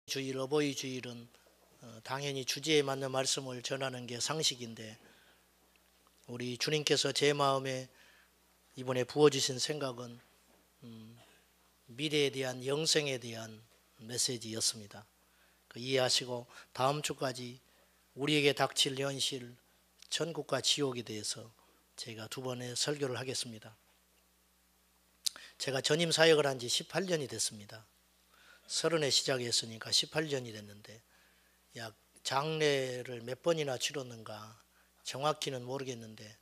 주일, 어버이 주일은 당연히 주제에 맞는 말씀을 전하는 게 상식인데, 우리 주님께서 제 마음에 이번에 부어주신 생각은 미래에 대한, 영생에 대한 메시지였습니다. 이해하시고 다음 주까지 우리에게 닥칠 현실, 천국과 지옥에 대해서 제가 두 번의 설교를 하겠습니다. 제가 전임 사역을 한 지 18년이 됐습니다. 30에 시작했으니까 18년이 됐는데, 약 장례를 몇 번이나 치렀는가 정확히는 모르겠는데,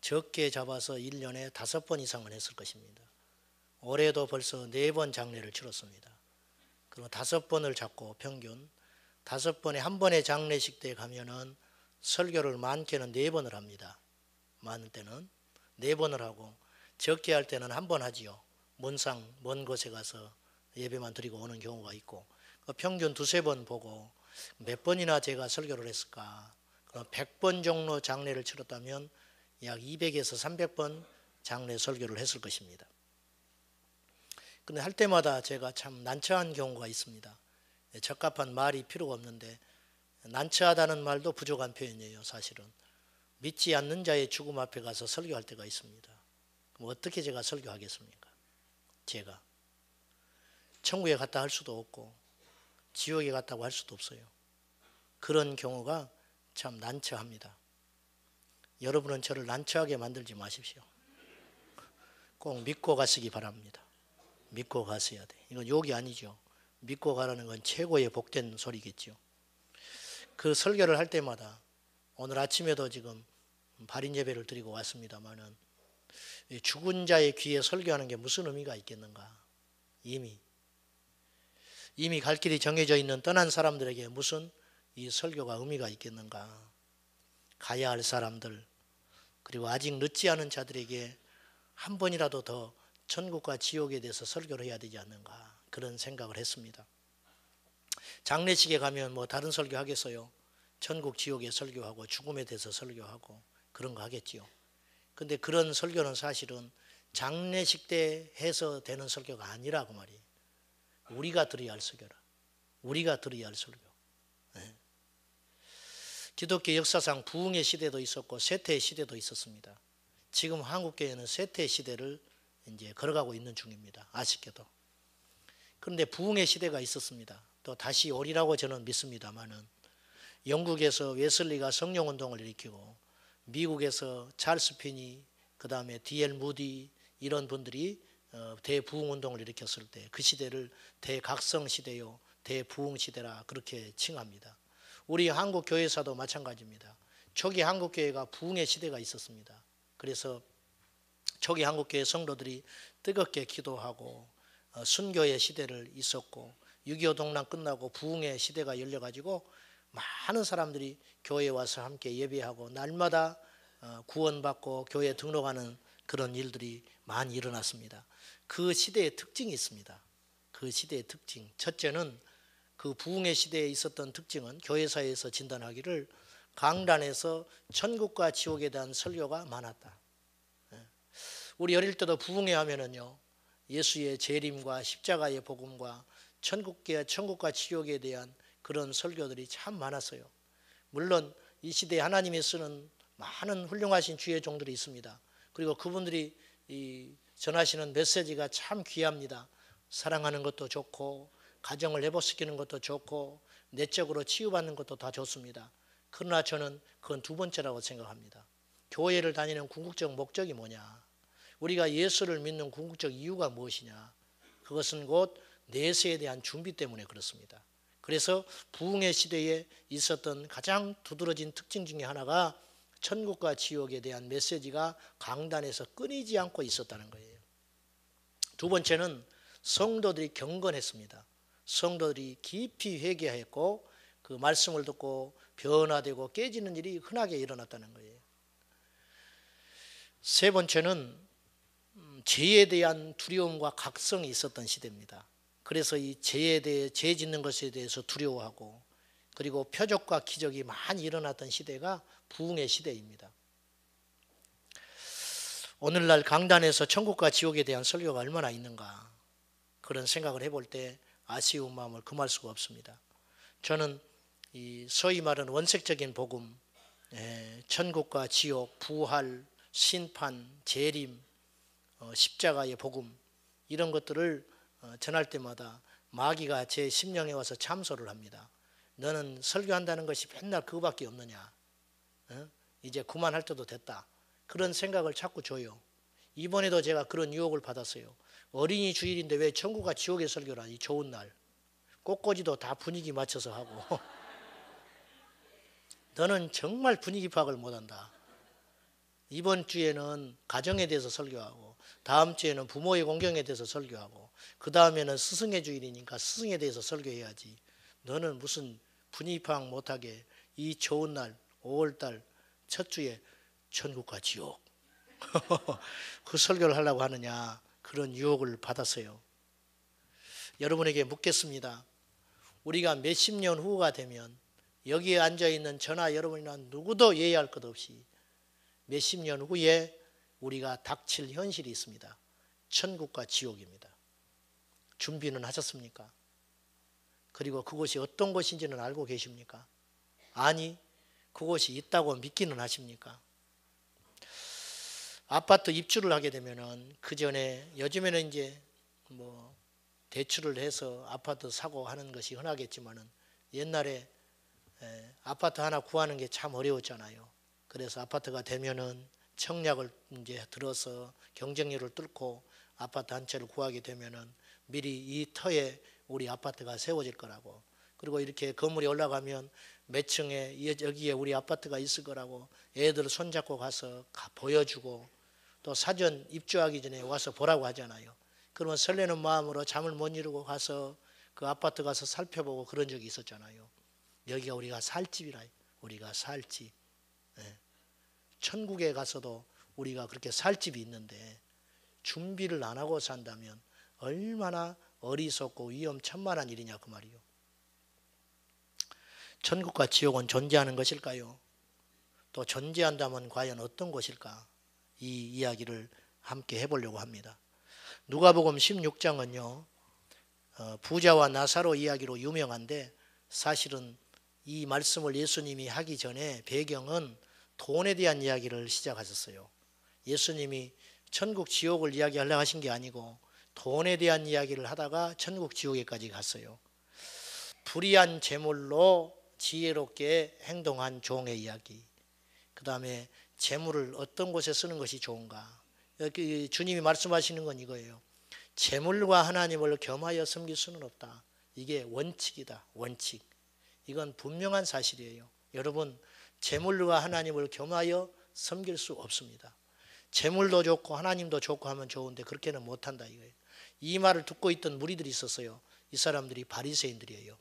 적게 잡아서 1년에 5번 이상은 했을 것입니다. 올해도 벌써 4번 장례를 치렀습니다. 그리고 5번을 잡고 평균 5번에 한 번의 장례식 때 가면은 설교를 많게는 4번을 합니다. 많은 때는 4번을 하고, 적게 할 때는 한 번 하지요. 먼 곳에 가서 예배만 드리고 오는 경우가 있고, 평균 2-3번 보고 몇 번이나 제가 설교를 했을까? 그럼 100번 정도 장례를 치렀다면 약 200에서 300번 장례 설교를 했을 것입니다. 근데 할 때마다 제가 참 난처한 경우가 있습니다. 적합한 말이 필요가 없는데, 난처하다는 말도 부족한 표현이에요. 사실은 믿지 않는 자의 죽음 앞에 가서 설교할 때가 있습니다. 그럼 어떻게 제가 설교하겠습니까? 제가 천국에 갔다 할 수도 없고 지옥에 갔다고 할 수도 없어요. 그런 경우가 참 난처합니다. 여러분은 저를 난처하게 만들지 마십시오. 꼭 믿고 가시기 바랍니다. 믿고 가셔야 돼. 이건 욕이 아니죠. 믿고 가라는 건 최고의 복된 소리겠죠. 그 설교를 할 때마다, 오늘 아침에도 지금 발인 예배를 드리고 왔습니다마는, 죽은 자의 귀에 설교하는 게 무슨 의미가 있겠는가? 이미 갈 길이 정해져 있는 떠난 사람들에게 무슨 이 설교가 의미가 있겠는가? 가야 할 사람들, 그리고 아직 늦지 않은 자들에게 한 번이라도 더 천국과 지옥에 대해서 설교를 해야 되지 않는가, 그런 생각을 했습니다. 장례식에 가면 뭐 다른 설교 하겠어요? 천국 지옥에 설교하고 죽음에 대해서 설교하고 그런 거 하겠지요. 근데 그런 설교는 사실은 장례식 때 해서 되는 설교가 아니라고 말이에요. 우리가 들어야 할 설교라. 우리가 들어야 할 설교. 네. 기독교 역사상 부흥의 시대도 있었고 쇠퇴의 시대도 있었습니다. 지금 한국교회는 쇠퇴의 시대를 이제 걸어가고 있는 중입니다. 아쉽게도. 그런데 부흥의 시대가 있었습니다. 또 다시 오리라고 저는 믿습니다만은, 영국에서 웨슬리가 성령운동을 일으키고, 미국에서 찰스 피니, 그 다음에 D.L. 무디, 이런 분들이 대부흥운동을 일으켰을 때 그 시대를 대각성시대요, 대부흥시대라 그렇게 칭합니다. 우리 한국교회사도 마찬가지입니다. 초기 한국교회가 부흥의 시대가 있었습니다. 그래서 초기 한국교회 성도들이 뜨겁게 기도하고 순교의 시대를 있었고, 6.25 동란 끝나고 부흥의 시대가 열려가지고 많은 사람들이 교회에 와서 함께 예배하고 날마다 구원받고 교회에 등록하는 그런 일들이 많이 일어났습니다. 그 시대의 특징이 있습니다. 그 시대의 특징, 첫째는, 그 부흥의 시대에 있었던 특징은 교회사에서 진단하기를 강단에서 천국과 지옥에 대한 설교가 많았다. 우리 어릴 때도 부흥회 하면은요, 예수의 재림과 십자가의 복음과 천국과 지옥에 대한 그런 설교들이 참 많았어요. 물론 이 시대에 하나님이 쓰는 많은 훌륭하신 주의 종들이 있습니다. 그리고 그분들이 전하시는 메시지가 참 귀합니다. 사랑하는 것도 좋고, 가정을 회복시키는 것도 좋고, 내적으로 치유받는 것도 다 좋습니다. 그러나 저는 그건 두 번째라고 생각합니다. 교회를 다니는 궁극적 목적이 뭐냐? 우리가 예수를 믿는 궁극적 이유가 무엇이냐? 그것은 곧 내세에 대한 준비 때문에 그렇습니다. 그래서 부흥의 시대에 있었던 가장 두드러진 특징 중에 하나가 천국과 지옥에 대한 메시지가 강단에서 끊이지 않고 있었다는 거예요. 두 번째는 성도들이 경건했습니다. 성도들이 깊이 회개했고 그 말씀을 듣고 변화되고 깨지는 일이 흔하게 일어났다는 거예요. 세 번째는 죄에 대한 두려움과 각성이 있었던 시대입니다. 그래서 이 죄에 대해, 죄 짓는 것에 대해서 두려워하고, 그리고 표적과 기적이 많이 일어났던 시대가 부흥의 시대입니다. 오늘날 강단에서 천국과 지옥에 대한 설교가 얼마나 있는가, 그런 생각을 해볼 때 아쉬운 마음을 금할 수가 없습니다. 저는 이 소위 말하는 원색적인 복음, 천국과 지옥, 부활, 심판, 재림, 십자가의 복음, 이런 것들을 전할 때마다 마귀가 제 심령에 와서 참소를 합니다. 너는 설교한다는 것이 맨날 그거밖에 없느냐, 이제 그만할 때도 됐다, 그런 생각을 자꾸 줘요. 이번에도 제가 그런 유혹을 받았어요. 어린이 주일인데 왜 천국과 지옥의 설교를 하니, 좋은 날 꽃꽂이도 다 분위기 맞춰서 하고 너는 정말 분위기 파악을 못한다. 이번 주에는 가정에 대해서 설교하고, 다음 주에는 부모의 공경에 대해서 설교하고, 그 다음에는 스승의 주일이니까 스승에 대해서 설교해야지. 너는 무슨 분위기 파악 못하게 이 좋은 날 5월달 첫 주에 천국과 지옥 그 설교를 하려고 하느냐, 그런 유혹을 받았어요. 여러분에게 묻겠습니다. 우리가 몇십 년 후가 되면 여기에 앉아있는 저나 여러분이나 누구도 예의할 것 없이 몇십 년 후에 우리가 닥칠 현실이 있습니다. 천국과 지옥입니다. 준비는 하셨습니까? 그리고 그곳이 어떤 곳인지는 알고 계십니까? 아니, 그곳이 있다고 믿기는 하십니까? 아파트 입주를 하게 되면은, 그 전에 요즘에는 이제 뭐 대출을 해서 아파트 사고 하는 것이 흔하겠지만은, 옛날에 아파트 하나 구하는 게 참 어려웠잖아요. 그래서 아파트가 되면은 청약을 이제 들어서 경쟁률을 뚫고 아파트 한 채를 구하게 되면은 미리 이 터에 우리 아파트가 세워질 거라고, 그리고 이렇게 건물이 올라가면 몇 층에 여기에 우리 아파트가 있을 거라고 애들 손잡고 가서 보여주고, 또 사전 입주하기 전에 와서 보라고 하잖아요. 그러면 설레는 마음으로 잠을 못 이루고 가서 그 아파트 가서 살펴보고 그런 적이 있었잖아요. 여기가 우리가 살 집이라, 우리가 살 집. 천국에 가서도 우리가 그렇게 살 집이 있는데 준비를 안 하고 산다면 얼마나 어리석고 위험천만한 일이냐 그 말이요. 천국과 지옥은 존재하는 것일까요? 또 존재한다면 과연 어떤 곳일까? 이 이야기를 함께 해보려고 합니다. 누가복음 16장은요 부자와 나사로 이야기로 유명한데, 사실은 이 말씀을 예수님이 하기 전에 배경은 돈에 대한 이야기를 시작하셨어요. 예수님이 천국 지옥을 이야기하려고 하신 게 아니고 돈에 대한 이야기를 하다가 천국 지옥에까지 갔어요. 불의한 재물로 지혜롭게 행동한 종의 이야기, 그 다음에 재물을 어떤 곳에 쓰는 것이 좋은가. 여기 주님이 말씀하시는 건 이거예요. 재물과 하나님을 겸하여 섬길 수는 없다. 이게 원칙이다. 원칙. 이건 분명한 사실이에요. 여러분, 재물과 하나님을 겸하여 섬길 수 없습니다. 재물도 좋고 하나님도 좋고 하면 좋은데 그렇게는 못한다 이거예요. 이 말을 듣고 있던 무리들이 있었어요. 이 사람들이 바리새인들이에요.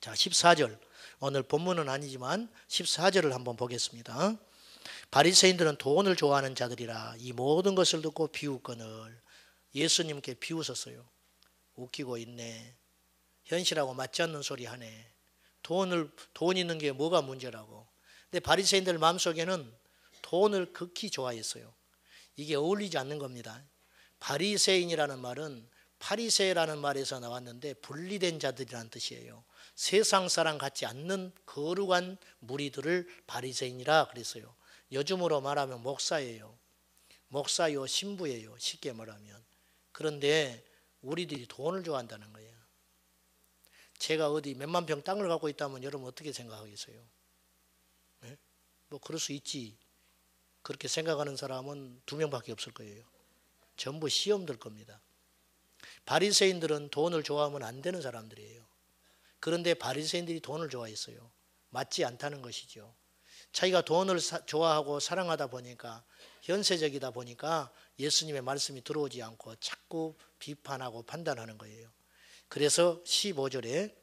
자, 14절. 오늘 본문은 아니지만 14절을 한번 보겠습니다. 바리새인들은 돈을 좋아하는 자들이라 이 모든 것을 듣고 비웃거늘. 예수님께 비웃었어요. 웃기고 있네. 현실하고 맞지 않는 소리 하네. 돈 있는 게 뭐가 문제라고. 근데 바리새인들 마음속에는 돈을 극히 좋아했어요. 이게 어울리지 않는 겁니다. 바리새인이라는 말은 파리새라는 말에서 나왔는데 분리된 자들이라는 뜻이에요. 세상 사람 같지 않는 거룩한 무리들을 바리새인이라 그랬어요. 요즘으로 말하면 목사예요. 목사요, 신부예요. 쉽게 말하면. 그런데 우리들이 돈을 좋아한다는 거예요. 제가 어디 몇만 평 땅을 갖고 있다면 여러분 어떻게 생각하겠어요? 네? 뭐 그럴 수 있지. 그렇게 생각하는 사람은 2명밖에 없을 거예요. 전부 시험 들 겁니다. 바리새인들은 돈을 좋아하면 안 되는 사람들이에요. 그런데 바리새인들이 돈을 좋아했어요. 맞지 않다는 것이죠. 자기가 돈을 좋아하고 사랑하다 보니까, 현세적이다 보니까 예수님의 말씀이 들어오지 않고 자꾸 비판하고 판단하는 거예요. 그래서 15절에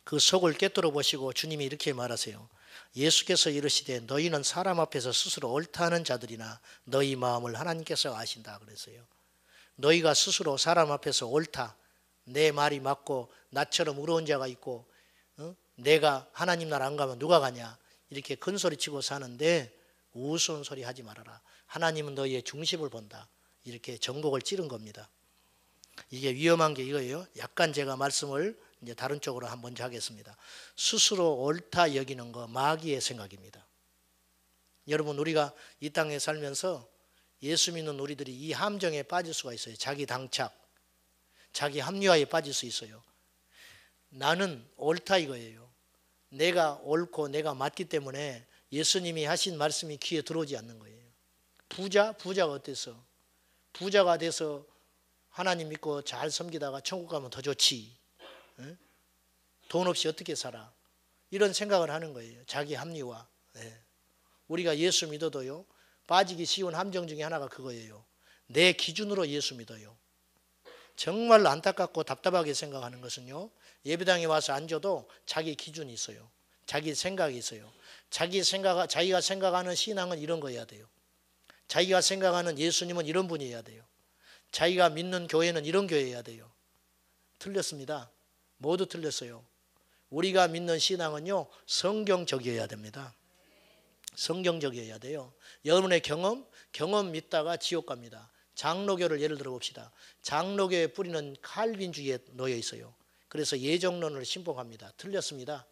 그 속을 꿰뚫어 보시고 주님이 이렇게 말하세요. 예수께서 이르시되 너희는 사람 앞에서 스스로 옳다 하는 자들이나 너희 마음을 하나님께서 아신다 그랬어요. 너희가 스스로 사람 앞에서 옳다, 내 말이 맞고 나처럼 의로운 자가 있고 내가 하나님 나라 안 가면 누가 가냐, 이렇게 큰소리치고 사는데 우스운 소리 하지 말아라. 하나님은 너희의 중심을 본다. 이렇게 정곡을 찌른 겁니다. 이게 위험한 게 이거예요. 약간 제가 말씀을 이제 다른 쪽으로 한번 하겠습니다. 스스로 옳다 여기는 거 마귀의 생각입니다. 여러분, 우리가 이 땅에 살면서 예수 믿는 우리들이 이 함정에 빠질 수가 있어요. 자기 당착, 자기 합리화에 빠질 수 있어요. 나는 옳다 이거예요. 내가 옳고 내가 맞기 때문에 예수님이 하신 말씀이 귀에 들어오지 않는 거예요. 부자가 어땠어? 부자가 돼서 하나님 믿고 잘 섬기다가 천국 가면 더 좋지. 응? 돈 없이 어떻게 살아? 이런 생각을 하는 거예요. 자기 합리화. 네. 우리가 예수 믿어도요, 빠지기 쉬운 함정 중에 하나가 그거예요. 내 기준으로 예수 믿어요. 정말 안타깝고 답답하게 생각하는 것은요, 예배당에 와서 앉아도 자기 기준이 있어요. 자기 생각이 있어요. 자기가 생각하는 신앙은 이런 거여야 돼요. 자기가 생각하는 예수님은 이런 분이어야 돼요. 자기가 믿는 교회는 이런 교회여야 돼요. 틀렸습니다. 모두 틀렸어요. 우리가 믿는 신앙은요, 성경적이어야 됩니다. 성경적이어야 돼요. 여러분의 경험 믿다가 지옥 갑니다. 장로교를 예를 들어 봅시다. 장로교의 뿌리는 칼빈주의에 놓여 있어요. 그래서 예정론을 신봉합니다. 틀렸습니다.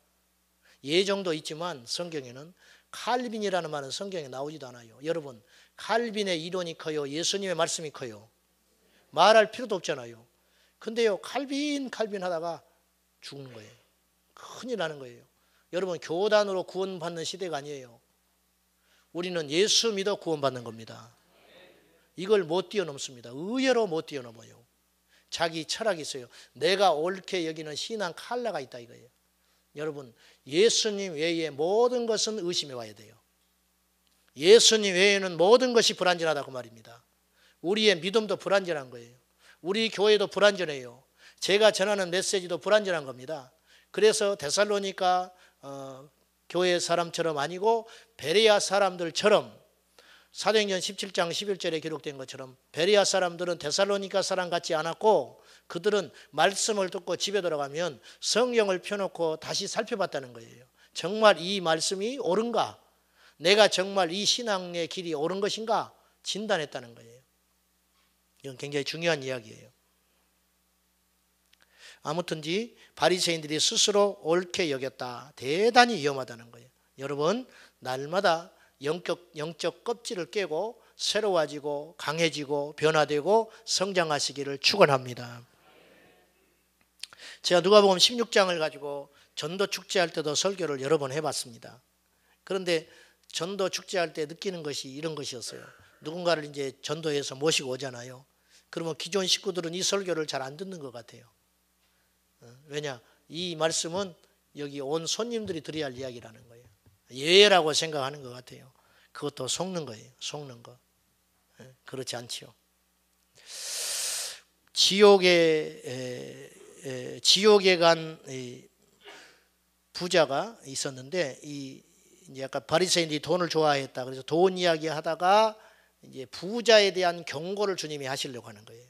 예정도 있지만 성경에는 칼빈이라는 말은 성경에 나오지도 않아요. 여러분, 칼빈의 이론이 커요? 예수님의 말씀이 커요? 말할 필요도 없잖아요. 근데요, 칼빈 하다가 죽는 거예요. 큰일 나는 거예요. 여러분, 교단으로 구원받는 시대가 아니에요. 우리는 예수 믿어 구원받는 겁니다. 이걸 못 뛰어넘습니다. 의외로 못 뛰어넘어요. 자기 철학이 있어요. 내가 옳게 여기는 신앙 칼라가 있다 이거예요. 여러분, 예수님 외에 모든 것은 의심해 와야 돼요. 예수님 외에는 모든 것이 불완전하다고 말입니다. 우리의 믿음도 불완전한 거예요. 우리 교회도 불완전해요. 제가 전하는 메시지도 불완전한 겁니다. 그래서 데살로니가 교회 사람처럼 아니고 베레아 사람들처럼 사도행전 17장 11절에 기록된 것처럼 베레아 사람들은 데살로니가 사람 같지 않았고 그들은 말씀을 듣고 집에 들어가면 성경을 펴놓고 다시 살펴봤다는 거예요. 정말 이 말씀이 옳은가? 내가 정말 이 신앙의 길이 옳은 것인가? 진단했다는 거예요. 이건 굉장히 중요한 이야기예요. 아무튼지 바리새인들이 스스로 옳게 여겼다. 대단히 위험하다는 거예요. 여러분, 날마다 영적 껍질을 깨고 새로워지고 강해지고 변화되고 성장하시기를 축원합니다. 제가 누가복음 16장을 가지고 전도 축제할 때도 설교를 여러 번 해봤습니다. 그런데 전도 축제할 때 느끼는 것이 이런 것이었어요. 누군가를 이제 전도해서 모시고 오잖아요. 그러면 기존 식구들은 이 설교를 잘 안 듣는 것 같아요. 왜냐? 이 말씀은 여기 온 손님들이 들어야 할 이야기라는 거예요. 예라고 생각하는 것 같아요. 그것도 속는 거예요. 속는 거. 그렇지 않지요. 지옥에 간 부자가 있었는데 이제 약간 바리새인들이 돈을 좋아했다. 그래서 돈 이야기 하다가 이제 부자에 대한 경고를 주님이 하시려고 하는 거예요.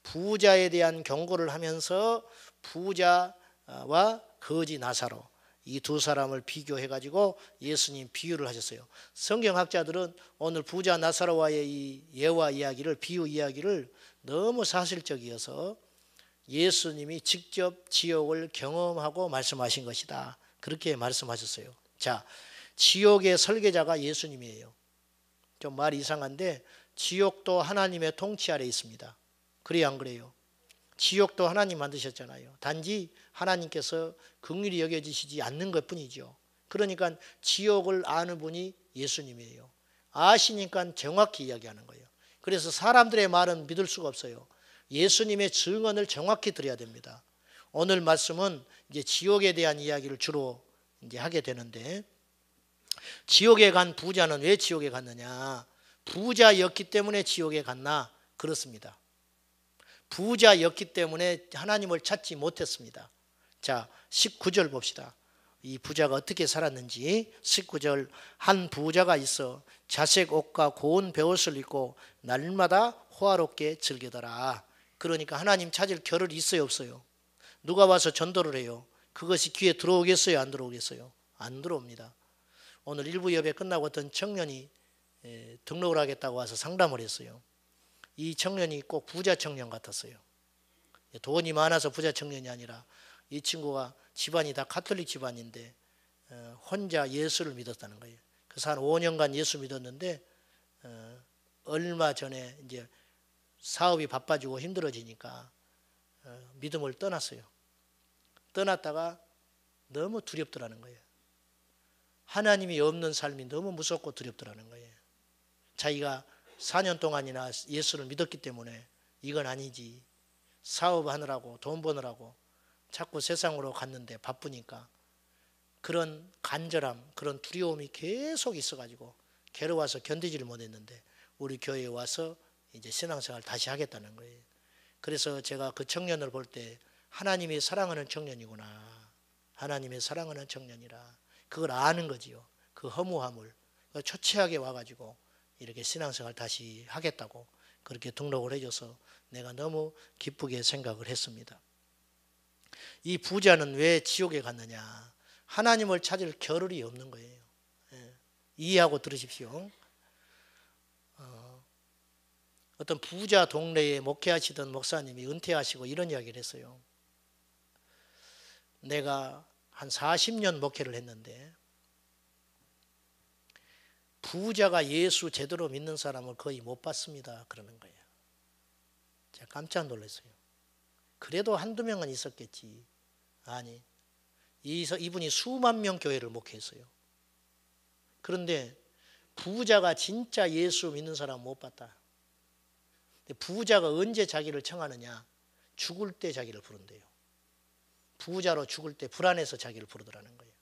부자에 대한 경고를 하면서 부자와 거지 나사로 이 두 사람을 비교해 가지고 예수님 비유를 하셨어요. 성경학자들은 오늘 부자 나사로와의 이 예화 이야기를 비유 이야기를 너무 사실적이어서 예수님이 직접 지옥을 경험하고 말씀하신 것이다. 그렇게 말씀하셨어요. 자, 지옥의 설계자가 예수님이에요. 좀 말이 이상한데 지옥도 하나님의 통치 아래 있습니다. 그래요, 안 그래요? 지옥도 하나님 만드셨잖아요. 단지 하나님께서 긍휼히 여겨지시지 않는 것뿐이죠. 그러니까 지옥을 아는 분이 예수님이에요. 아시니까 정확히 이야기하는 거예요. 그래서 사람들의 말은 믿을 수가 없어요. 예수님의 증언을 정확히 드려야 됩니다. 오늘 말씀은 이제 지옥에 대한 이야기를 주로 이제 하게 되는데, 지옥에 간 부자는 왜 지옥에 갔느냐? 부자였기 때문에 지옥에 갔나? 그렇습니다. 부자였기 때문에 하나님을 찾지 못했습니다. 자, 19절 봅시다. 이 부자가 어떻게 살았는지. 19절, 한 부자가 있어 자색 옷과 고운 베옷을 입고 날마다 호화롭게 즐기더라. 그러니까 하나님 찾을 겨를이 있어요, 없어요? 누가 와서 전도를 해요? 그것이 귀에 들어오겠어요, 안 들어오겠어요? 안 들어옵니다. 오늘 일부 예배 끝나고 어떤 청년이 등록을 하겠다고 와서 상담을 했어요. 이 청년이 꼭 부자 청년 같았어요. 돈이 많아서 부자 청년이 아니라 이 친구가 집안이 다 카톨릭 집안인데 혼자 예수를 믿었다는 거예요. 그래서 한 5년간 예수 믿었는데 얼마 전에 이제 사업이 바빠지고 힘들어지니까 믿음을 떠났어요. 떠났다가 너무 두렵더라는 거예요. 하나님이 없는 삶이 너무 무섭고 두렵더라는 거예요. 자기가 4년 동안이나 예수를 믿었기 때문에 이건 아니지. 사업하느라고 돈 버느라고 자꾸 세상으로 갔는데 바쁘니까 그런 간절함, 그런 두려움이 계속 있어가지고 괴로워서 견디지를 못했는데 우리 교회에 와서 이제 신앙생활 다시 하겠다는 거예요. 그래서 제가 그 청년을 볼 때 하나님이 사랑하는 청년이구나. 하나님의 사랑하는 청년이라. 그걸 아는 거지요. 그 허무함을. 초췌하게 와가지고 이렇게 신앙생활 다시 하겠다고 그렇게 등록을 해줘서 내가 너무 기쁘게 생각을 했습니다. 이 부자는 왜 지옥에 갔느냐? 하나님을 찾을 겨를이 없는 거예요. 이해하고 들으십시오. 어떤 부자 동네에 목회하시던 목사님이 은퇴하시고 이런 이야기를 했어요. 내가 한 40년 목회를 했는데 부자가 예수 제대로 믿는 사람을 거의 못 봤습니다. 그러는 거예요. 제가 깜짝 놀랐어요. 그래도 한두 명은 있었겠지. 아니, 이분이 수만 명 교회를 목회했어요. 그런데 부자가 진짜 예수 믿는 사람 못 봤다. 부자가 언제 자기를 청하느냐? 죽을 때 자기를 부른대요. 부자로 죽을 때 불안해서 자기를 부르더라는 거예요.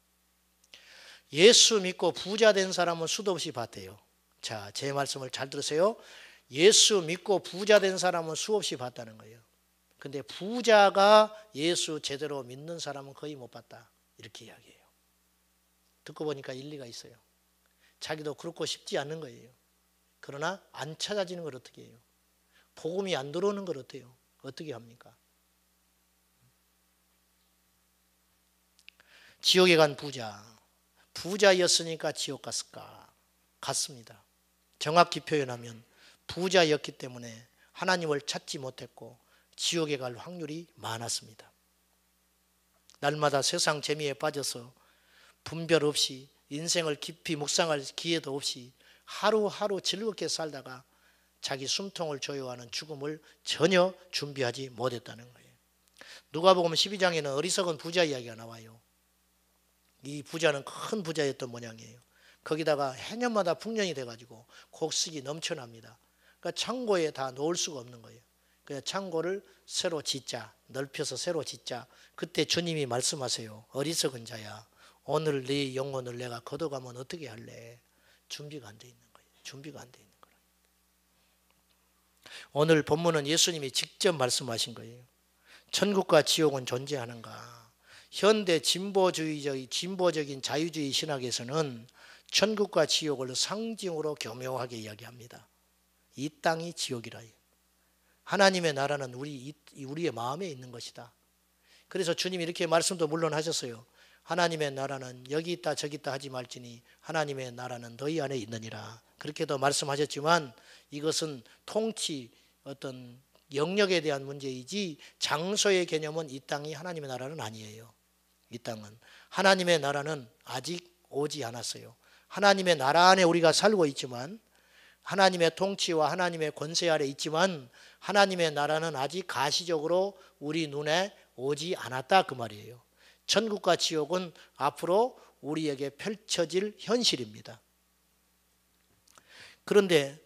예수 믿고 부자 된 사람은 수도 없이 봤대요. 자, 제 말씀을 잘 들으세요. 예수 믿고 부자 된 사람은 수없이 봤다는 거예요. 근데 부자가 예수 제대로 믿는 사람은 거의 못 봤다. 이렇게 이야기해요. 듣고 보니까 일리가 있어요. 자기도 그렇고 싶지 않는 거예요. 그러나 안 찾아지는 걸 어떻게 해요? 복음이 안 들어오는 걸 어때요? 어떻게 합니까? 지옥에 간 부자. 부자였으니까 지옥 갔을까? 갔습니다. 정확히 표현하면 부자였기 때문에 하나님을 찾지 못했고 지옥에 갈 확률이 많았습니다. 날마다 세상 재미에 빠져서 분별 없이 인생을 깊이 묵상할 기회도 없이 하루하루 즐겁게 살다가 자기 숨통을 조여하는 죽음을 전혀 준비하지 못했다는 거예요. 누가복음 12장에는 어리석은 부자 이야기가 나와요. 이 부자는 큰 부자였던 모양이에요. 거기다가 해년마다 풍년이 돼가지고 곡식이 넘쳐납니다. 그러니까 창고에 다 놓을 수가 없는 거예요. 그래서 창고를 새로 짓자, 넓혀서 새로 짓자. 그때 주님이 말씀하세요. 어리석은 자야, 오늘 네 영혼을 내가 걷어가면 어떻게 할래? 준비가 안 돼 있는 거예요. 준비가 안 돼 있는 거예요. 오늘 본문은 예수님이 직접 말씀하신 거예요. 천국과 지옥은 존재하는가? 현대 진보적인 자유주의 신학에서는 천국과 지옥을 상징으로 교묘하게 이야기합니다. 이 땅이 지옥이라. 하나님의 나라는 우리의 마음에 있는 것이다. 그래서 주님이 이렇게 말씀도 물론 하셨어요. 하나님의 나라는 여기 있다 저기 있다 하지 말지니 하나님의 나라는 너희 안에 있느니라. 그렇게도 말씀하셨지만 이것은 통치 어떤 영역에 대한 문제이지 장소의 개념은 이 땅이 하나님의 나라는 아니에요. 이 땅은 하나님의 나라는 아직 오지 않았어요. 하나님의 나라 안에 우리가 살고 있지만 하나님의 통치와 하나님의 권세 아래 있지만 하나님의 나라는 아직 가시적으로 우리 눈에 오지 않았다 그 말이에요. 천국과 지옥은 앞으로 우리에게 펼쳐질 현실입니다. 그런데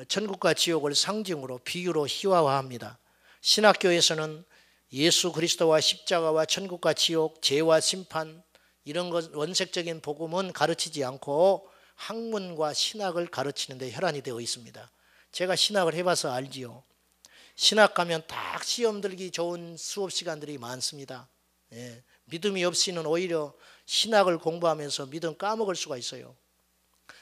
천국과 지옥을 상징으로 비유로 희화화합니다. 신학교에서는 예수 그리스도와 십자가와 천국과 지옥, 죄와 심판 이런 것 원색적인 복음은 가르치지 않고 학문과 신학을 가르치는 데 혈안이 되어 있습니다. 제가 신학을 해봐서 알지요. 신학 가면 딱 시험 들기 좋은 수업 시간들이 많습니다. 예, 믿음이 없이는 오히려 신학을 공부하면서 믿음 까먹을 수가 있어요.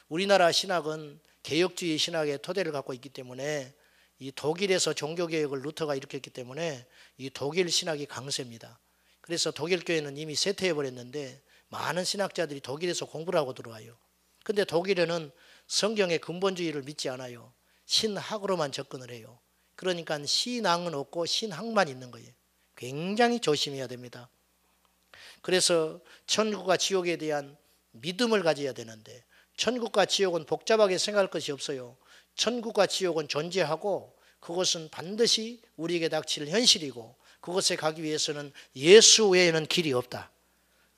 우리나라 신학은 개혁주의 신학의 토대를 갖고 있기 때문에 이 독일에서 종교개혁을 루터가 일으켰기 때문에 이 독일 신학이 강세입니다. 그래서 독일 교회는 이미 쇠퇴해버렸는데 많은 신학자들이 독일에서 공부를 하고 들어와요. 근데 독일에는 성경의 근본주의를 믿지 않아요. 신학으로만 접근을 해요. 그러니까 신앙은 없고 신학만 있는 거예요. 굉장히 조심해야 됩니다. 그래서 천국과 지옥에 대한 믿음을 가져야 되는데, 천국과 지옥은 복잡하게 생각할 것이 없어요. 천국과 지옥은 존재하고 그것은 반드시 우리에게 닥칠 현실이고, 그것에 가기 위해서는 예수 외에는 길이 없다.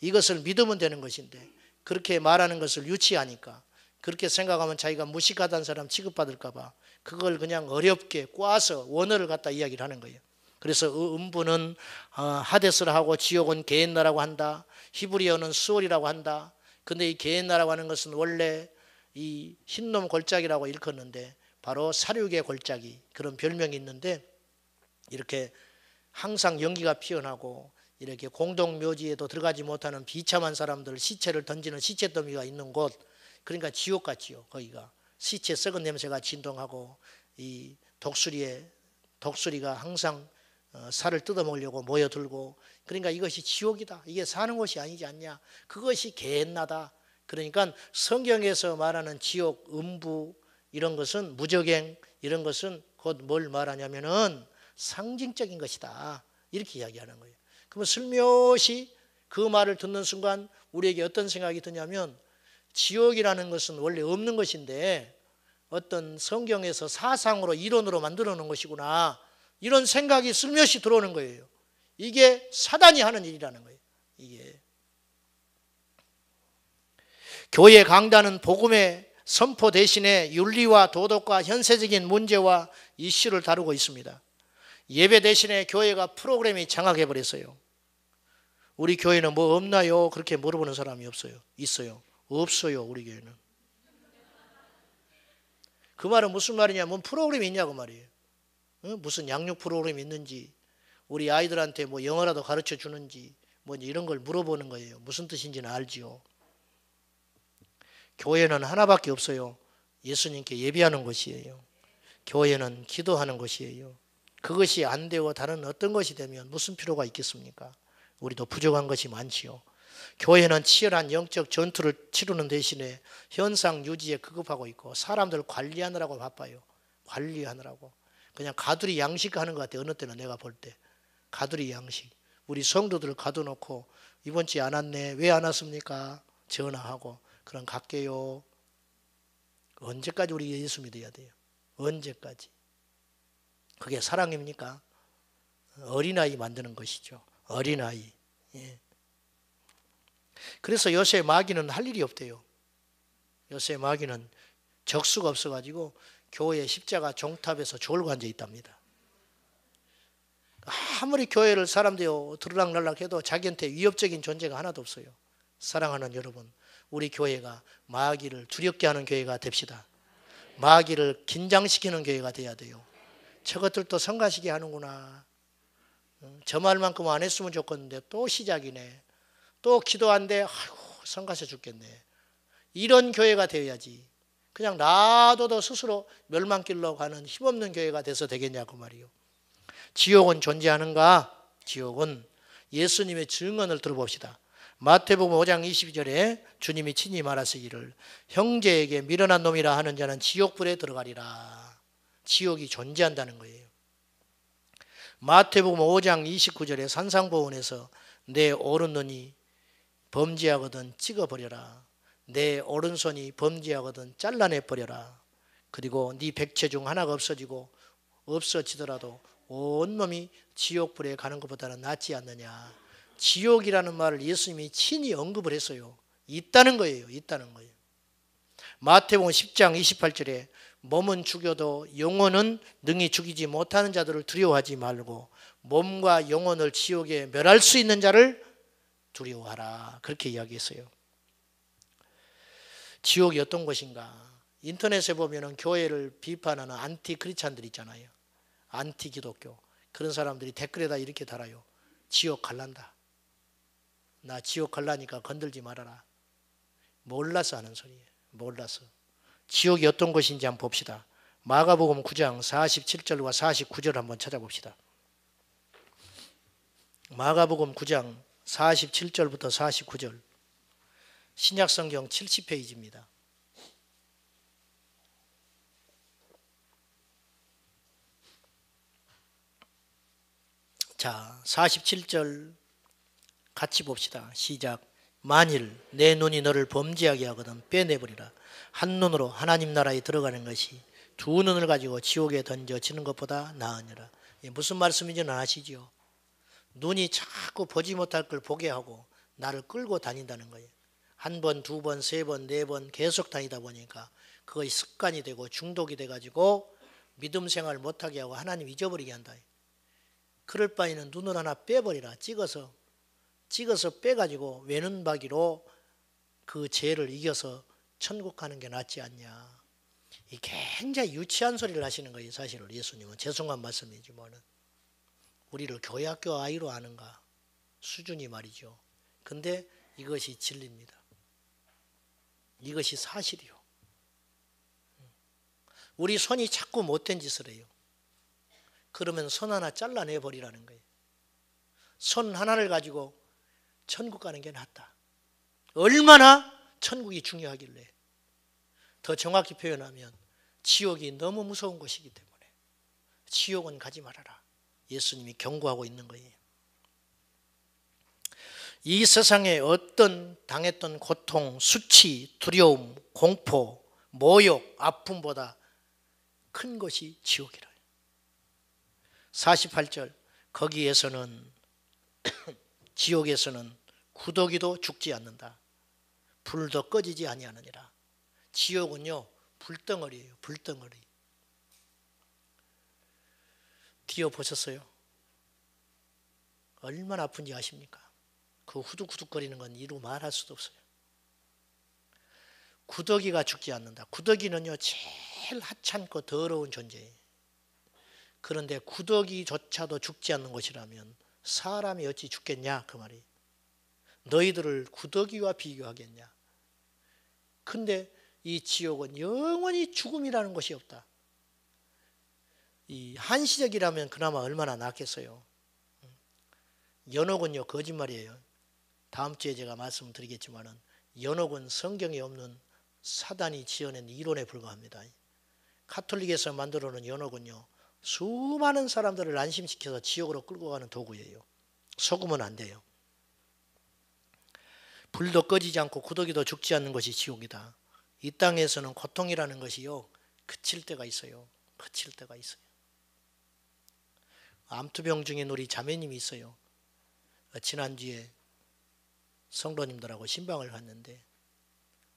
이것을 믿으면 되는 것인데, 그렇게 말하는 것을 유치하니까, 그렇게 생각하면 자기가 무식하다는 사람 취급받을까 봐 그걸 그냥 어렵게 꼬아서 원어를 갖다 이야기를 하는 거예요. 그래서 음부는 하데스라 하고 지옥은 게헨나라고 한다. 히브리어는 수월이라고 한다. 근데 이 게헨나라고 하는 것은 원래 이 흰놈 골짜기라고 일컫는데, 바로 사륙의 골짜기, 그런 별명이 있는데, 이렇게 항상 연기가 피어나고 이렇게 공동묘지에도 들어가지 못하는 비참한 사람들 시체를 던지는 시체더미가 있는 곳, 그러니까 지옥 같지요. 거기가 시체 썩은 냄새가 진동하고 이 독수리가 항상 살을 뜯어먹으려고 모여들고, 그러니까 이것이 지옥이다. 이게 사는 곳이 아니지 않냐. 그것이 게헨나다. 그러니까 성경에서 말하는 지옥, 음부 이런 것은, 무저갱 이런 것은 곧 뭘 말하냐면은 상징적인 것이다. 이렇게 이야기하는 거예요. 그러면 슬며시 그 말을 듣는 순간 우리에게 어떤 생각이 드냐면, 지옥이라는 것은 원래 없는 것인데 어떤 성경에서 사상으로 이론으로 만들어 놓은 것이구나, 이런 생각이 슬며시 들어오는 거예요. 이게 사단이 하는 일이라는 거예요. 이게 교회 강단은 복음의 선포 대신에 윤리와 도덕과 현세적인 문제와 이슈를 다루고 있습니다. 예배 대신에 교회가 프로그램이 장악해 버렸어요. 우리 교회는 뭐 없나요? 그렇게 물어보는 사람이 없어요. 있어요. 없어요. 우리 교회는. 그 말은 무슨 말이냐? 뭔 프로그램이 있냐고 말이에요. 무슨 양육 프로그램이 있는지, 우리 아이들한테 뭐 영어라도 가르쳐 주는지, 뭐 이런 걸 물어보는 거예요. 무슨 뜻인지는 알지요. 교회는 하나밖에 없어요. 예수님께 예배하는 곳이에요. 교회는 기도하는 곳이에요. 그것이 안 되고 다른 어떤 것이 되면 무슨 필요가 있겠습니까? 우리도 부족한 것이 많지요. 교회는 치열한 영적 전투를 치르는 대신에 현상 유지에 급급하고 있고, 사람들 관리하느라고 바빠요. 관리하느라고. 그냥 가두리 양식하는 것 같아요. 어느 때는 내가 볼 때. 가두리 양식. 우리 성도들을 가둬놓고 이번 주에 안 왔네. 왜 안 왔습니까? 전화하고 그럼 갈게요. 언제까지 우리 예수 믿어야 돼요? 언제까지? 그게 사랑입니까? 어린아이 만드는 것이죠. 어린아이. 예. 그래서 요새 마귀는 할 일이 없대요. 요새 마귀는 적수가 없어가지고 교회 십자가 종탑에서 졸고 앉아 있답니다. 아무리 교회를 사람들이 들락날락 해도 자기한테 위협적인 존재가 하나도 없어요. 사랑하는 여러분, 우리 교회가 마귀를 두렵게 하는 교회가 됩시다. 마귀를 긴장시키는 교회가 돼야 돼요. 저것들도 성가시게 하는구나. 저 말만큼 안 했으면 좋겠는데 또 시작이네. 또 기도한데 아이고 성가셔 죽겠네. 이런 교회가 되어야지. 그냥 놔둬도 스스로 멸망길로 가는 힘없는 교회가 돼서 되겠냐고 말이요. 지옥은 존재하는가? 지옥은 예수님의 증언을 들어봅시다. 마태복음 5장 22절에 주님이 친히 말하시기를 형제에게 미련한 놈이라 하는 자는 지옥불에 들어가리라. 지옥이 존재한다는 거예요. 마태복음 5장 29절에 산상보훈에서 내 오른눈이 범죄하거든 찍어버려라. 내 오른손이 범죄하거든 잘라내버려라. 그리고 네 백체 중 하나가 없어지더라도 온몸이 지옥불에 가는 것보다는 낫지 않느냐. 지옥이라는 말을 예수님이 친히 언급을 했어요. 있다는 거예요. 있다는 거예요. 마태복음 10장 28절에 몸은 죽여도 영혼은 능히 죽이지 못하는 자들을 두려워하지 말고 몸과 영혼을 지옥에 멸할 수 있는 자를 두려워하라. 그렇게 이야기했어요. 지옥이 어떤 곳인가? 인터넷에 보면은 교회를 비판하는 안티 크리스찬들 있잖아요. 안티 기독교. 그런 사람들이 댓글에다 이렇게 달아요. 지옥 갈란다. 나 지옥 갈라니까 건들지 말아라. 몰라서 하는 소리예요. 몰라서. 지옥이 어떤 곳인지 한번 봅시다. 마가복음 9장 47절과 49절 한번 찾아봅시다. 마가복음 9장 47절부터 49절. 신약성경 70페이지입니다. 자, 47절 같이 봅시다. 시작. 만일 내 눈이 너를 범죄하게 하거든 빼내버리라. 한 눈으로 하나님 나라에 들어가는 것이 두 눈을 가지고 지옥에 던져지는 것보다 나으니라. 무슨 말씀인지는 아시죠? 눈이 자꾸 보지 못할 걸 보게 하고 나를 끌고 다닌다는 거예요. 한 번, 두 번, 세 번, 네 번 계속 다니다 보니까 그것이 습관이 되고 중독이 돼가지고 믿음 생활을 못하게 하고 하나님 잊어버리게 한다. 그럴 바에는 눈을 하나 빼버리라. 찍어서 빼가지고 외눈박이로 그 죄를 이겨서 천국 가는 게 낫지 않냐. 이 굉장히 유치한 소리를 하시는 거예요. 사실은 예수님은. 죄송한 말씀이지만 우리를 교회학교 아이로 아는가 수준이 말이죠. 근데 이것이 진리입니다. 이것이 사실이요. 우리 손이 자꾸 못된 짓을 해요. 그러면 손 하나 잘라내 버리라는 거예요. 손 하나를 가지고 천국 가는 게 낫다. 얼마나 천국이 중요하길래. 더 정확히 표현하면 지옥이 너무 무서운 것이기 때문에 지옥은 가지 말아라. 예수님이 경고하고 있는 거예요. 이 세상에 어떤 당했던 고통, 수치, 두려움, 공포, 모욕, 아픔보다 큰 것이 지옥이라. 48절 거기에서는 지옥에서는 구더기도 죽지 않는다. 불도 꺼지지 아니하느니라. 지옥은요 불덩어리예요. 불덩어리. 뒤어 보셨어요? 얼마나 아픈지 아십니까? 그 후둑후둑거리는 건 이루 말할 수도 없어요. 구더기가 죽지 않는다. 구더기는요 제일 하찮고 더러운 존재예요. 그런데 구더기조차도 죽지 않는 것이라면 사람이 어찌 죽겠냐 그 말이. 너희들을 구더기와 비교하겠냐. 근데 이 지옥은 영원히 죽음이라는 것이 없다. 이 한시적이라면 그나마 얼마나 낫겠어요. 연옥은요 거짓말이에요. 다음 주에 제가 말씀드리겠지만은 연옥은 성경에 없는 사단이 지어낸 이론에 불과합니다. 가톨릭에서 만들어 놓은 연옥은요 수많은 사람들을 안심시켜서 지옥으로 끌고 가는 도구예요. 속으면 안 돼요. 불도 꺼지지 않고 구더기도 죽지 않는 것이 지옥이다. 이 땅에서는 고통이라는 것이요 그칠 때가 있어요. 그칠 때가 있어요. 암투병 중인 우리 자매님이 있어요. 지난주에 성도님들하고 신방을 갔는데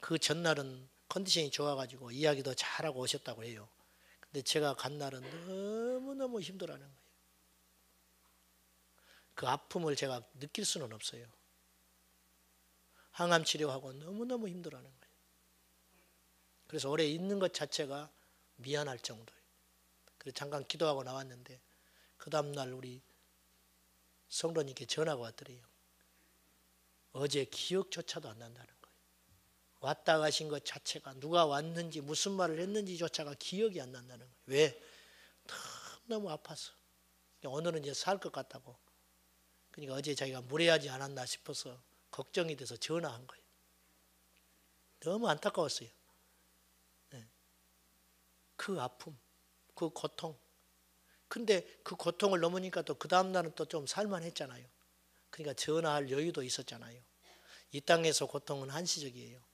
그 전날은 컨디션이 좋아가지고 이야기도 잘하고 오셨다고 해요. 근데 제가 간 날은 너무너무 힘들어하는 거예요. 그 아픔을 제가 느낄 수는 없어요. 항암 치료하고 너무너무 힘들어하는 거예요. 그래서 오래 있는 것 자체가 미안할 정도예요. 그래서 잠깐 기도하고 나왔는데 그 다음날 우리 성도님께 전화가 왔더래요. 어제 기억조차도 안 난다는 거예요. 왔다 가신 것 자체가 누가 왔는지 무슨 말을 했는지조차가 기억이 안 난다는 거예요. 왜? 너무 아파서. 오늘은 이제 살 것 같다고. 그러니까 어제 자기가 무례하지 않았나 싶어서 걱정이 돼서 전화한 거예요. 너무 안타까웠어요. 네. 그 아픔, 그 고통. 근데 그 고통을 넘으니까 또 그 다음날은 또 좀 살만했잖아요. 그러니까 전화할 여유도 있었잖아요. 이 땅에서 고통은 한시적이에요.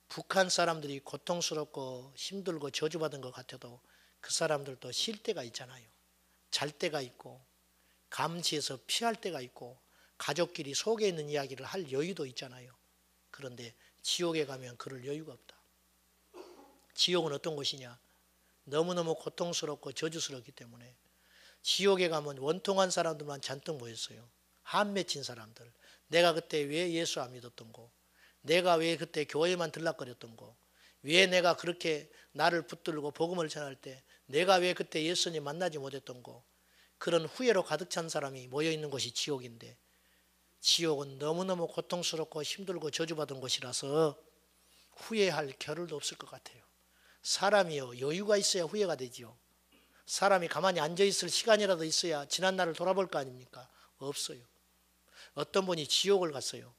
북한 사람들이 고통스럽고 힘들고 저주받은 것 같아도 그 사람들도 쉴 때가 있잖아요. 잘 때가 있고 감시해서 피할 때가 있고 가족끼리 속에 있는 이야기를 할 여유도 있잖아요. 그런데 지옥에 가면 그럴 여유가 없다. 지옥은 어떤 곳이냐? 너무너무 고통스럽고 저주스럽기 때문에 지옥에 가면 원통한 사람들만 잔뜩 모였어요. 한 맺힌 사람들. 내가 그때 왜 예수 안 믿었던 거, 내가 왜 그때 교회만 들락거렸던 거, 왜 내가 그렇게 나를 붙들고 복음을 전할 때 내가 왜 그때 예수님 만나지 못했던 거, 그런 후회로 가득 찬 사람이 모여있는 곳이 지옥인데 지옥은 너무너무 고통스럽고 힘들고 저주받은 곳이라서 후회할 겨를도 없을 것 같아요. 사람이요 여유가 있어야 후회가 되지요. 사람이 가만히 앉아있을 시간이라도 있어야 지난 날을 돌아볼 거 아닙니까? 없어요. 어떤 분이 지옥을 갔어요.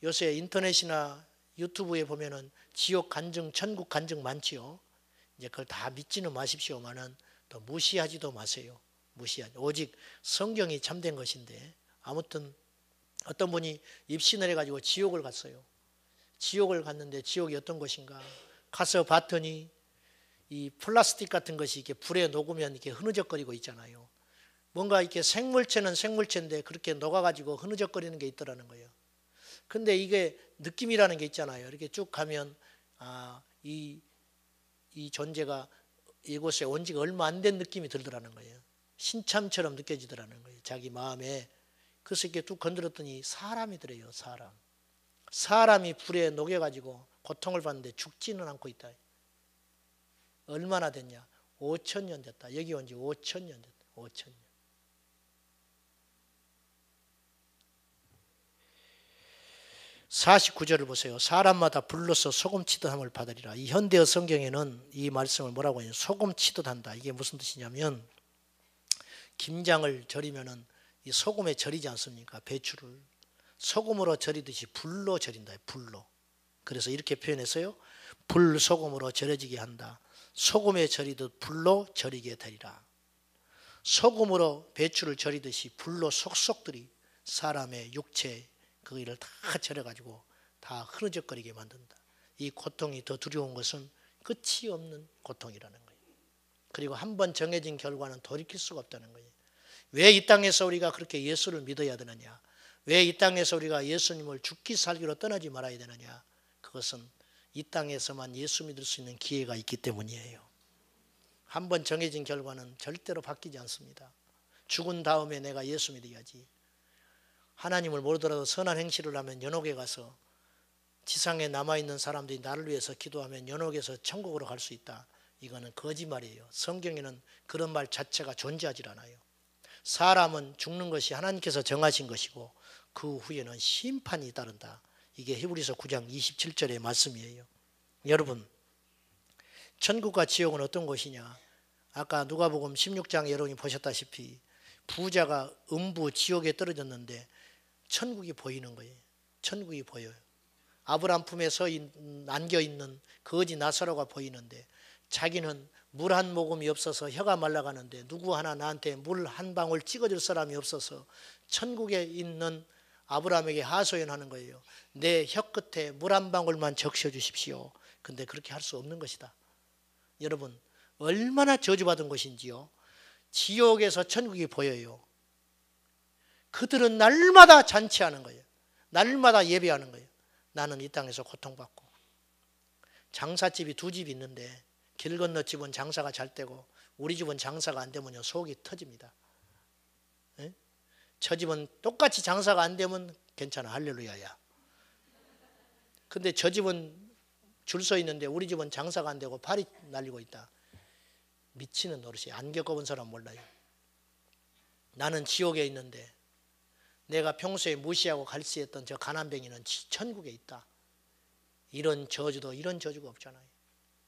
요새 인터넷이나 유튜브에 보면은 지옥 간증, 천국 간증 많지요. 이제 그걸 다 믿지는 마십시오만은 또 무시하지도 마세요. 무시하죠. 오직 성경이 참된 것인데, 아무튼 어떤 분이 입신을 해가지고 지옥을 갔어요. 지옥을 갔는데 지옥이 어떤 것인가? 가서 봤더니 이 플라스틱 같은 것이 이렇게 불에 녹으면 이렇게 흐느적거리고 있잖아요. 뭔가 이렇게 생물체는 생물체인데 그렇게 녹아가지고 흐느적거리는 게 있더라는 거예요. 근데 이게 느낌이라는 게 있잖아요. 이렇게 쭉 가면 이 존재가 이곳에 온 지가 얼마 안 된 느낌이 들더라는 거예요. 신참처럼 느껴지더라는 거예요. 자기 마음에. 그래서 이렇게 쭉 건드렸더니 사람이더래요. 사람이 불에 녹여가지고 고통을 받는데 죽지는 않고 있다. 얼마나 됐냐? 5,000년 됐다. 여기 온 지 5,000년 됐다. 5,000년. 49절을 보세요. 사람마다 불로서 소금치듯 함을 받으리라. 이 현대어 성경에는 이 말씀을 뭐라고 하냐면 소금치듯 한다. 이게 무슨 뜻이냐면 김장을 절이면은 이 소금에 절이지 않습니까? 배추를 소금으로 절이듯이 불로 절인다. 불로. 그래서 이렇게 표현했어요. 불 소금으로 절여지게 한다. 소금에 절이듯 불로 절이게 되리라. 소금으로 배추를 절이듯이 불로 속속들이 사람의 육체 그거를 다 절여가지고 다 흐느적거리게 만든다. 이 고통이 더 두려운 것은 끝이 없는 고통이라는 거예요. 그리고 한번 정해진 결과는 돌이킬 수가 없다는 거예요. 왜 이 땅에서 우리가 그렇게 예수를 믿어야 되느냐? 왜 이 땅에서 우리가 예수님을 죽기 살기로 떠나지 말아야 되느냐? 그것은 이 땅에서만 예수 믿을 수 있는 기회가 있기 때문이에요. 한번 정해진 결과는 절대로 바뀌지 않습니다. 죽은 다음에 내가 예수 믿어야지. 하나님을 모르더라도 선한 행실을 하면 연옥에 가서 지상에 남아있는 사람들이 나를 위해서 기도하면 연옥에서 천국으로 갈 수 있다. 이거는 거짓말이에요. 성경에는 그런 말 자체가 존재하지 않아요. 사람은 죽는 것이 하나님께서 정하신 것이고 그 후에는 심판이 따른다. 이게 히브리서 9장 27절의 말씀이에요. 여러분, 천국과 지옥은 어떤 것이냐? 아까 누가복음 16장에 여러분이 보셨다시피 부자가 음부 지옥에 떨어졌는데 천국이 보이는 거예요. 천국이 보여요. 아브람 품에 안겨있는 거지 나사로가 보이는데 자기는 물 한 모금이 없어서 혀가 말라가는데 누구 하나 나한테 물 한 방울 찍어줄 사람이 없어서 천국에 있는 아브라함에게 하소연하는 거예요. 내 혀 끝에 물 한 방울만 적셔 주십시오. 근데 그렇게 할 수 없는 것이다. 여러분, 얼마나 저주받은 것인지요. 지옥에서 천국이 보여요. 그들은 날마다 잔치하는 거예요. 날마다 예배하는 거예요. 나는 이 땅에서 고통받고. 장사집이 두 집이 있는데 길 건너 집은 장사가 잘 되고 우리 집은 장사가 안 되면요 속이 터집니다. 에? 저 집은 똑같이 장사가 안 되면 괜찮아. 할렐루야야. 근데 저 집은 줄 서 있는데 우리 집은 장사가 안 되고 팔이 날리고 있다. 미치는 노릇이. 안 겪어본 사람 몰라요. 나는 지옥에 있는데 내가 평소에 무시하고 갈시했던 저 가난뱅이는 천국에 있다. 이런 저주도 이런 저주가 없잖아요.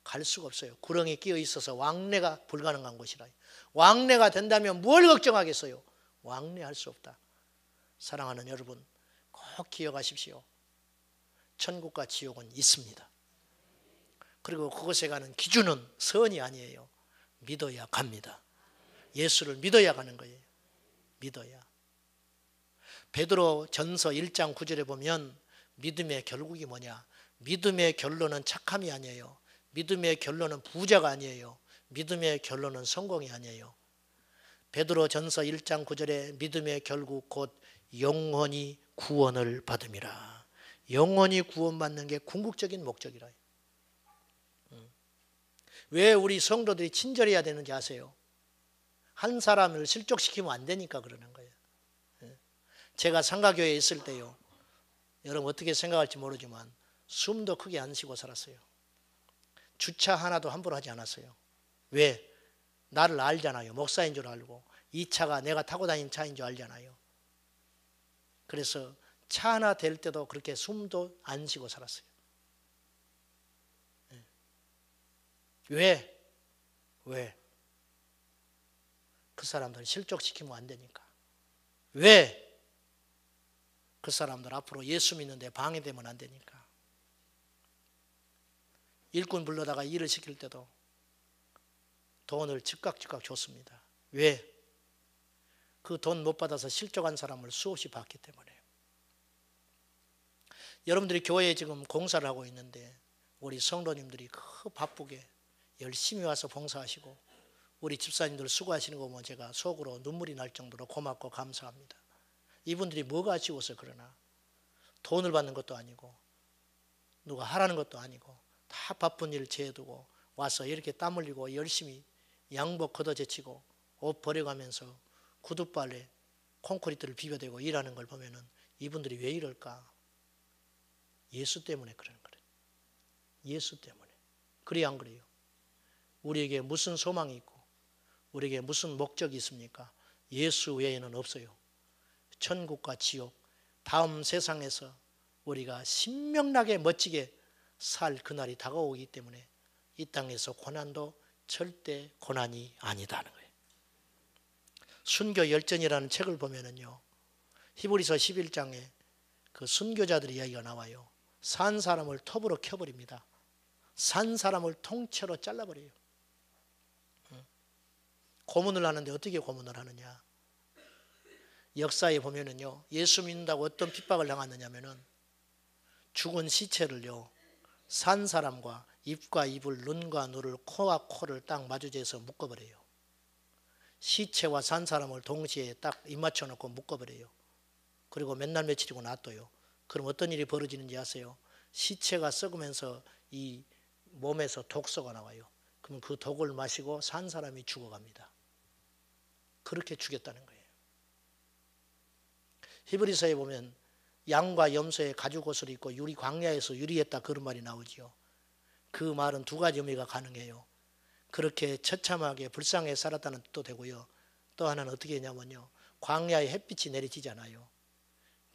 갈 수가 없어요. 구렁이 끼어 있어서 왕래가 불가능한 곳이라. 왕래가 된다면 뭘 걱정하겠어요. 왕래할 수 없다. 사랑하는 여러분, 꼭 기억하십시오. 천국과 지옥은 있습니다. 그리고 그곳에 가는 기준은 선이 아니에요. 믿어야 갑니다. 예수를 믿어야 가는 거예요. 믿어야. 베드로 전서 1장 9절에 보면 믿음의 결국이 뭐냐? 믿음의 결론은 착함이 아니에요. 믿음의 결론은 부자가 아니에요. 믿음의 결론은 성공이 아니에요. 베드로 전서 1장 9절에 믿음의 결국 곧 영원히 구원을 받음이라. 영원히 구원받는 게 궁극적인 목적이라. 왜 우리 성도들이 친절해야 되는지 아세요? 한 사람을 실족시키면 안 되니까 그러는 거예요. 제가 상가교회에 있을 때요. 여러분 어떻게 생각할지 모르지만 숨도 크게 안 쉬고 살았어요. 주차 하나도 함부로 하지 않았어요. 왜? 나를 알잖아요. 목사인 줄 알고. 이 차가 내가 타고 다니는 차인 줄 알잖아요. 그래서 차 하나 댈 때도 그렇게 숨도 안 쉬고 살았어요. 왜? 그 사람들 실족시키면 안 되니까. 왜? 그 사람들 앞으로 예수 믿는데 방해되면 안 되니까. 일꾼 불러다가 일을 시킬 때도 돈을 즉각 줬습니다. 왜? 그 돈 못 받아서 실족한 사람을 수없이 봤기 때문에. 여러분들이 교회에 지금 공사를 하고 있는데 우리 성도님들이 그 바쁘게 열심히 와서 봉사하시고 우리 집사님들 수고하시는 거 보면 제가 속으로 눈물이 날 정도로 고맙고 감사합니다. 이분들이 뭐가 아쉬워서 그러나 돈을 받는 것도 아니고 누가 하라는 것도 아니고 다 바쁜 일 제해두고 와서 이렇게 땀 흘리고 열심히 양복 걷어제치고 옷 버려가면서 구두발에 콘크리트를 비벼대고 일하는 걸 보면은 이분들이 왜 이럴까? 예수 때문에 그러는 거예요. 예수 때문에. 그래야 안 그래요? 우리에게 무슨 소망이 있고 우리에게 무슨 목적이 있습니까? 예수 외에는 없어요. 천국과 지옥, 다음 세상에서 우리가 신명나게 멋지게 살 그날이 다가오기 때문에 이 땅에서 고난도 절대 고난이 아니다는 거예요. 순교 열전이라는 책을 보면은요, 히브리서 11장에 그 순교자들의 이야기가 나와요. 산 사람을 톱으로 켜버립니다. 산 사람을 통째로 잘라버려요. 고문을 하는데 어떻게 고문을 하느냐? 역사에 보면은요, 예수 믿는다고 어떤 핍박을 당하느냐면은 죽은 시체를요, 산 사람과 입과 입을, 눈과 눈을, 코와 코를 딱 마주대서 묶어버려요. 시체와 산 사람을 동시에 딱 입 맞춰놓고 묶어버려요. 그리고 몇 날 며칠이고 놔둬요. 그럼 어떤 일이 벌어지는지 아세요? 시체가 썩으면서 이 몸에서 독소가 나와요. 그럼 그 독을 마시고 산 사람이 죽어갑니다. 그렇게 죽였다는 거예요. 히브리서에 보면 양과 염소의 가죽 옷을 입고 유리 광야에서 유리했다 그런 말이 나오지요. 그 말은 두 가지 의미가 가능해요. 그렇게 처참하게 불쌍하게 살았다는 뜻도 되고요. 또 하나는 어떻게 했냐면요, 광야에 햇빛이 내리지잖아요.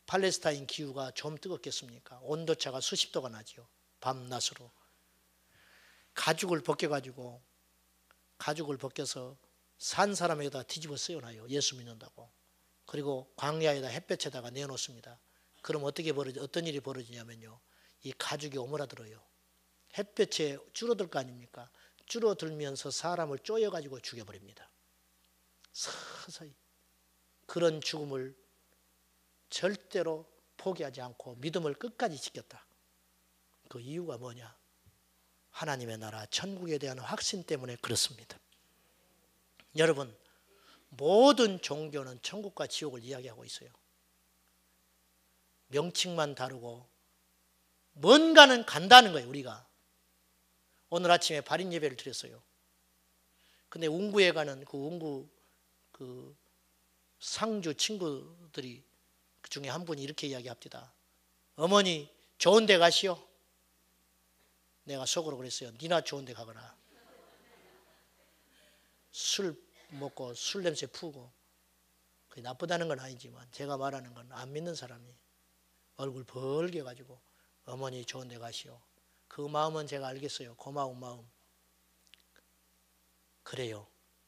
팔레스타인 기후가 좀 뜨겁겠습니까? 온도차가 수십 도가 나지요. 밤낮으로. 가죽을 벗겨가지고 가죽을 벗겨서 산 사람에다 뒤집어 쓰여놔요. 예수 믿는다고. 그리고 광야에다 햇볕에다가 내놓습니다. 그럼 어떤 일이 벌어지냐면요, 이 가죽이 오므라들어요. 햇볕에 줄어들 거 아닙니까? 줄어들면서 사람을 쪼여가지고 죽여버립니다. 서서히. 그런 죽음을 절대로 포기하지 않고 믿음을 끝까지 지켰다. 그 이유가 뭐냐? 하나님의 나라 천국에 대한 확신 때문에 그렇습니다. 여러분, 모든 종교는 천국과 지옥을 이야기하고 있어요. 명칭만 다르고 뭔가는 간다는 거예요. 우리가 오늘 아침에 발인 예배를 드렸어요. 근데 웅구에 가는 그 웅구 그 상주 친구들이 그 중에 한 분이 이렇게 이야기합니다. 어머니 좋은 데 가시오. 내가 속으로 그랬어요. 니나 좋은 데 가거라. 술 먹고 술 냄새 푸고. 그게 나쁘다는 건 아니지만 제가 말하는 건 안 믿는 사람이 얼굴 벌게 가지고 어머니 좋은 데 가시오. 그 마음은 제가 알겠어요. 고마운 마음. 그래요.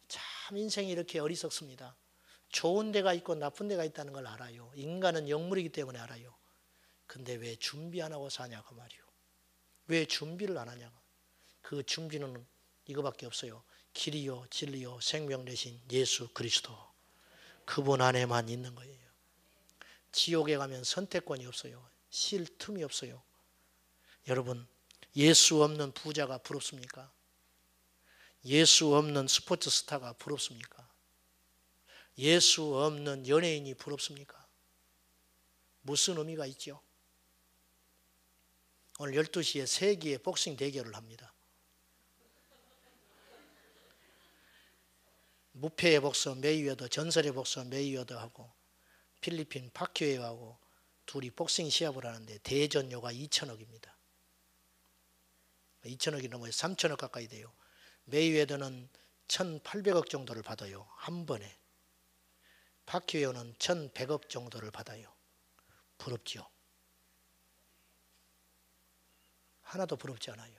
참 인생이 이렇게 어리석습니다. 좋은 데가 있고 나쁜 데가 있다는 걸 알아요. 인간은 영물이기 때문에 알아요. 근데 왜 준비 안 하고 사냐고 말이요. 왜 준비를 안 하냐고. 그 준비는 이거밖에 없어요. 길이요 진리요 생명 되신 예수 그리스도. 그분 안에만 있는 거예요. 지옥에 가면 선택권이 없어요. 쉴 틈이 없어요. 여러분, 예수 없는 부자가 부럽습니까? 예수 없는 스포츠 스타가 부럽습니까? 예수 없는 연예인이 부럽습니까? 무슨 의미가 있죠? 오늘 12시에 세계의 복싱 대결을 합니다. 무패의 복서 메이웨더, 전설의 복서 메이웨더하고 필리핀 파키웨어하고 둘이 복싱 시합을 하는데 대전료가 2천억입니다. 2천억이 넘어요. 3천억 가까이 돼요. 메이웨더는 1,800억 정도를 받아요. 한 번에. 파키웨어는 1,100억 정도를 받아요. 부럽죠? 하나도 부럽지 않아요.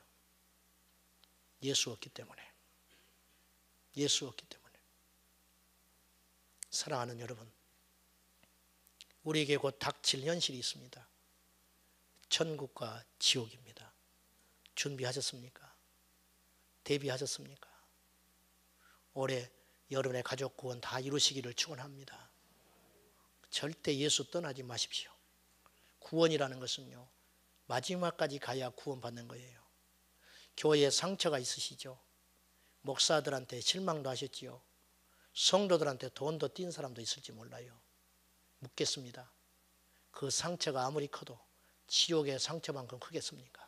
예수 없기 때문에. 예수 없기 때문에. 사랑하는 여러분, 우리에게 곧 닥칠 현실이 있습니다. 천국과 지옥입니다. 준비하셨습니까? 대비하셨습니까? 올해 여러분의 가족 구원 다 이루시기를 축원합니다. 절대 예수 떠나지 마십시오. 구원이라는 것은요, 마지막까지 가야 구원받는 거예요. 교회에 상처가 있으시죠? 목사들한테 실망도 하셨지요? 성도들한테 돈도 띈 사람도 있을지 몰라요. 묻겠습니다. 그 상처가 아무리 커도 지옥의 상처만큼 크겠습니까?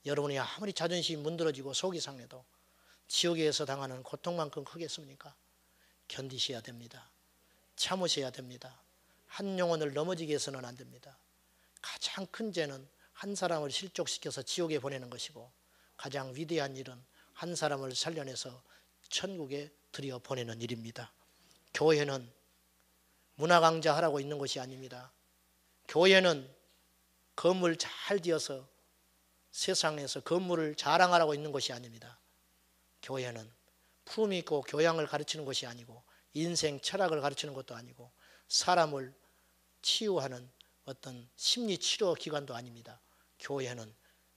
여러분이 아무리 자존심이 문드러지고 속이 상해도 지옥에서 당하는 고통만큼 크겠습니까? 견디셔야 됩니다. 참으셔야 됩니다. 한 영혼을 넘어지게 해서는 안 됩니다. 가장 큰 죄는 한 사람을 실족시켜서 지옥에 보내는 것이고, 가장 위대한 일은 한 사람을 살려내서 천국에 들여보내는 일입니다. 교회는 문화강좌 하라고 있는 것이 아닙니다. 교회는 건물 잘 지어서 세상에서 건물을 자랑하라고 있는 것이 아닙니다. 교회는 품 있고 교양을 가르치는 것이 아니고, 인생 철학을 가르치는 것도 아니고, 사람을 치유하는 어떤 심리치료 기관도 아닙니다. 교회는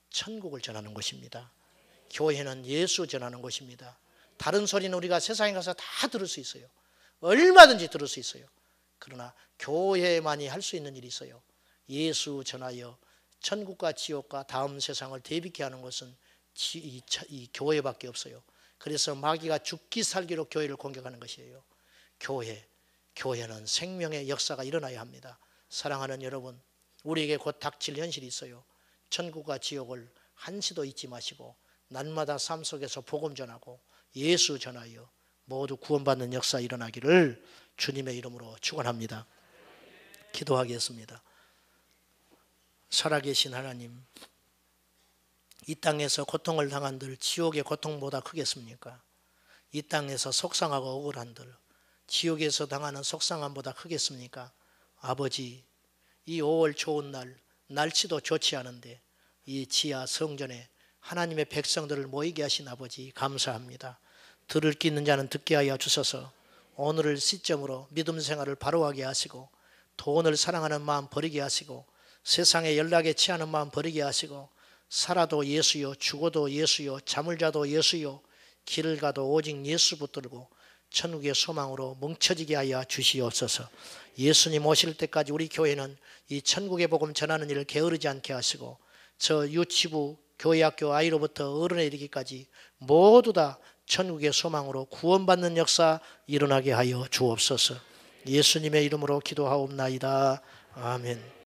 천국을 전하는 것입니다. 교회는 예수 전하는 것입니다. 다른 소리는 우리가 세상에 가서 다 들을 수 있어요. 얼마든지 들을 수 있어요. 그러나 교회만이 할 수 있는 일이 있어요. 예수 전하여 천국과 지옥과 다음 세상을 대비케 하는 것은 이 교회밖에 없어요. 그래서 마귀가 죽기 살기로 교회를 공격하는 것이에요. 교회는 생명의 역사가 일어나야 합니다. 사랑하는 여러분, 우리에게 곧 닥칠 현실이 있어요. 천국과 지옥을 한시도 잊지 마시고 날마다 삶 속에서 복음 전하고 예수 전하여 모두 구원받는 역사 일어나기를 주님의 이름으로 축원합니다. 기도하겠습니다. 살아계신 하나님, 이 땅에서 고통을 당한들 지옥의 고통보다 크겠습니까? 이 땅에서 속상하고 억울한들 지옥에서 당하는 속상함보다 크겠습니까? 아버지, 이 5월 좋은 날, 날씨도 좋지 않은데 이 지하 성전에 하나님의 백성들을 모이게 하신 아버지 감사합니다. 들을 기 있는 자는 듣게 하여 주소서. 오늘을 시점으로 믿음 생활을 바로하게 하시고, 돈을 사랑하는 마음 버리게 하시고, 세상에 연락에 취하는 마음 버리게 하시고, 살아도 예수요, 죽어도 예수요, 잠을 자도 예수요, 길을 가도 오직 예수 붙들고 천국의 소망으로 뭉쳐지게 하여 주시옵소서. 예수님 오실 때까지 우리 교회는 이 천국의 복음 전하는 일을 게으르지 않게 하시고, 저 유치부 교회학교 아이로부터 어른에 이르기까지 모두 다 천국의 소망으로 구원받는 역사 일어나게 하여 주옵소서. 예수님의 이름으로 기도하옵나이다. 아멘.